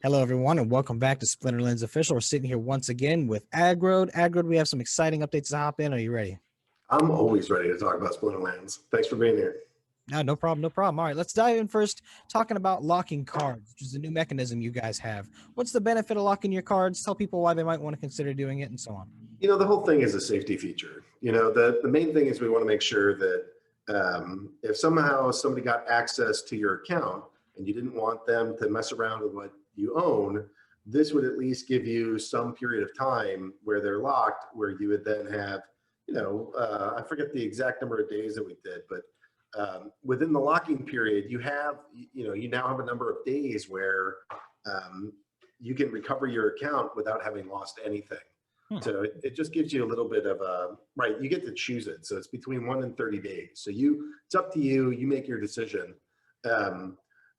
Hello, everyone, and welcome back to Splinterlands Official. We're sitting here once again with Agrode. Agrode, we have some exciting updates to hop in. Are you ready? I'm always ready to talk about Splinterlands. Thanks for being here. No, no problem, no problem. All right, let's dive in first, talking about locking cards, which is a new mechanism you guys have. What's the benefit of locking your cards? Tell people why they might want to consider doing it, and so on. The whole thing is a safety feature. The main thing is we want to make sure that if somehow somebody got access to your account and you didn't want them to mess around with what you own, this would at least give you some period of time where they're locked, where you would then have, I forget the exact number of days that we did, but within the locking period, you now have a number of days where you can recover your account without having lost anything. So it just gives you a little bit of right, you get to choose it. So it's between 1 and 30 days. So it's up to you, you make your decision.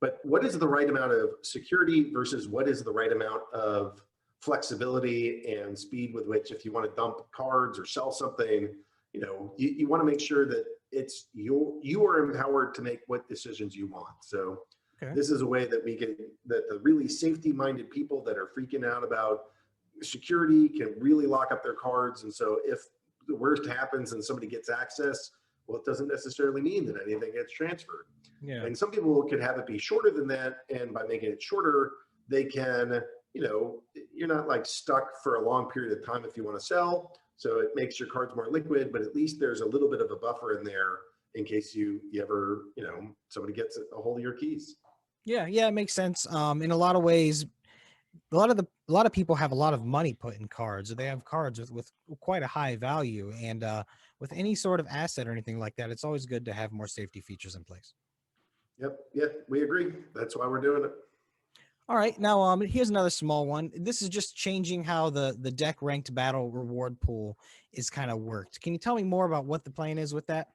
But what is the right amount of security versus what is the right amount of flexibility and speed with which, if you want to dump cards or sell something, you want to make sure that you are empowered to make what decisions you want. So This is a way that that the really safety-minded people that are freaking out about security can really lock up their cards. And so if the worst happens and somebody gets access, well, it doesn't necessarily mean that anything gets transferred. Yeah. And some people could have it be shorter than that. And by making it shorter, they can, you're not like stuck for a long period of time if you want to sell. So it makes your cards more liquid, but at least there's a little bit of a buffer in there in case you ever, somebody gets a hold of your keys. Yeah, it makes sense. In a lot of ways, a lot of people have a lot of money put in cards, or they have cards with quite a high value, and with any sort of asset or anything like that, it's always good to have more safety features in place. Yep, we agree. That's why we're doing it. All right, now here's another small one. This is just changing how the deck ranked battle reward pool is kind of worked. Can you tell me more about what the plan is with that?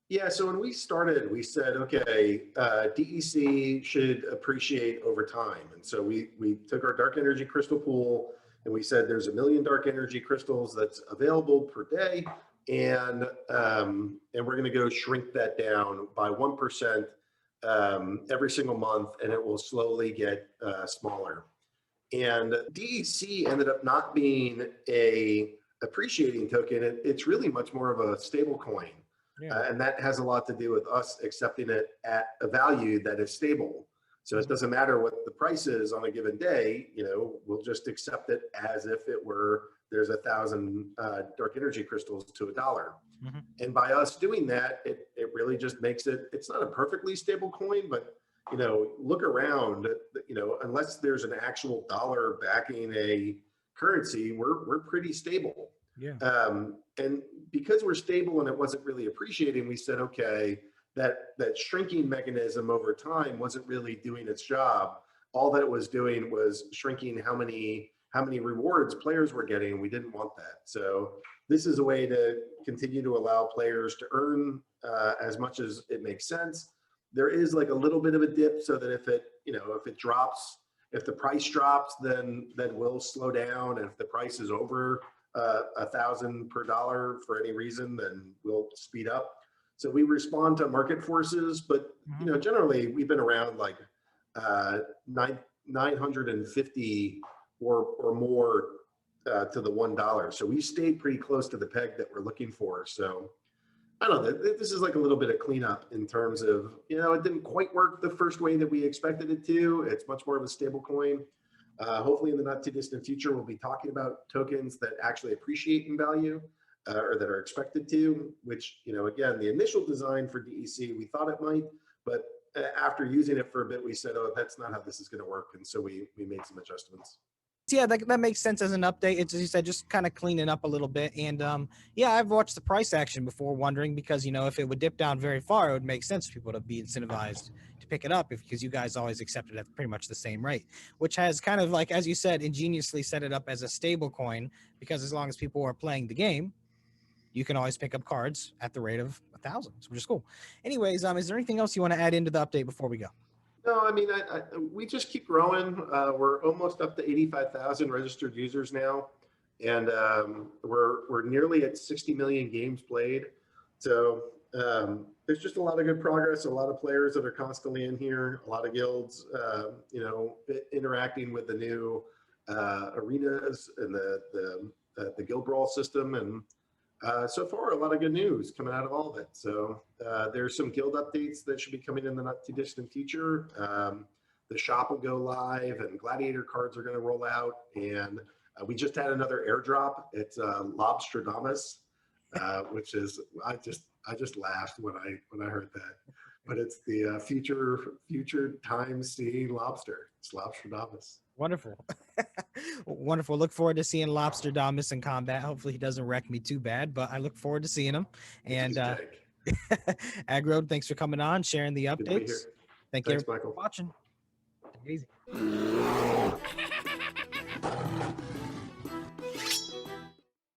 Yeah, so when we started, we said, okay, DEC should appreciate over time. And so we took our dark energy crystal pool and we said there's 1 million dark energy crystals that's available per day. And we're going to go shrink that down by 1% every single month, and it will slowly get smaller. And DEC ended up not being a appreciating token. It's really much more of a stable coin. Yeah. And that has a lot to do with us accepting it at a value that is stable. So it doesn't matter what the price is on a given day, we'll just accept it as if it were, there's 1,000 dark energy crystals to $1. Mm-hmm. And by us doing that, it really just makes it's not a perfectly stable coin, but, look around, unless there's an actual dollar backing a currency, we're pretty stable. Yeah. And because we're stable and it wasn't really appreciating, we said, okay, that shrinking mechanism over time wasn't really doing its job. All that it was doing was shrinking how many rewards players were getting. We didn't want that. So this is a way to continue to allow players to earn as much as it makes sense. There is like a little bit of a dip so that if it drops, if the price drops, then we'll slow down. And if the price is over 1,000 per dollar for any reason, then we'll speed up. So we respond to market forces, but generally we've been around like 950 or more to the $1. So we stayed pretty close to the peg that we're looking for. So I don't know, this is like a little bit of cleanup in terms of, it didn't quite work the first way that we expected it to. It's much more of a stable coin. Hopefully in the not too distant future, we'll be talking about tokens that actually appreciate in value or that are expected to, which, again, the initial design for DEC, we thought it might, but after using it for a bit, we said, oh, that's not how this is going to work. And so we made some adjustments. Yeah, that makes sense as an update. It's, as you said, just kind of cleaning up a little bit. And yeah, I've watched the price action before, wondering because, if it would dip down very far, it would make sense for people to be incentivized to pick it up because you guys always accept it at pretty much the same rate, which has kind of like, as you said, ingeniously set it up as a stable coin because as long as people are playing the game, you can always pick up cards at the rate of 1,000, which is cool. Anyways, is there anything else you want to add into the update before we go? No, I mean, we just keep growing. We're almost up to 85,000 registered users now, and we're nearly at 60 million games played. So there's just a lot of good progress, a lot of players that are constantly in here, a lot of guilds, interacting with the new arenas and the guild brawl system. And so far, a lot of good news coming out of all of it. So there's some guild updates that should be coming in the not too distant future. The shop will go live, and gladiator cards are going to roll out. And we just had another airdrop. It's Lobstradamus, which is I just laughed when I heard that. But it's the future time seeing lobster. It's Lobstradamus. Wonderful. Wonderful. Look forward to seeing Lobster Domus in combat. Hopefully he doesn't wreck me too bad, but I look forward to seeing him. And Agro, thanks for coming on, sharing the Good to be updates. here. Thank Thanks, you Michael. for watching. Take it easy.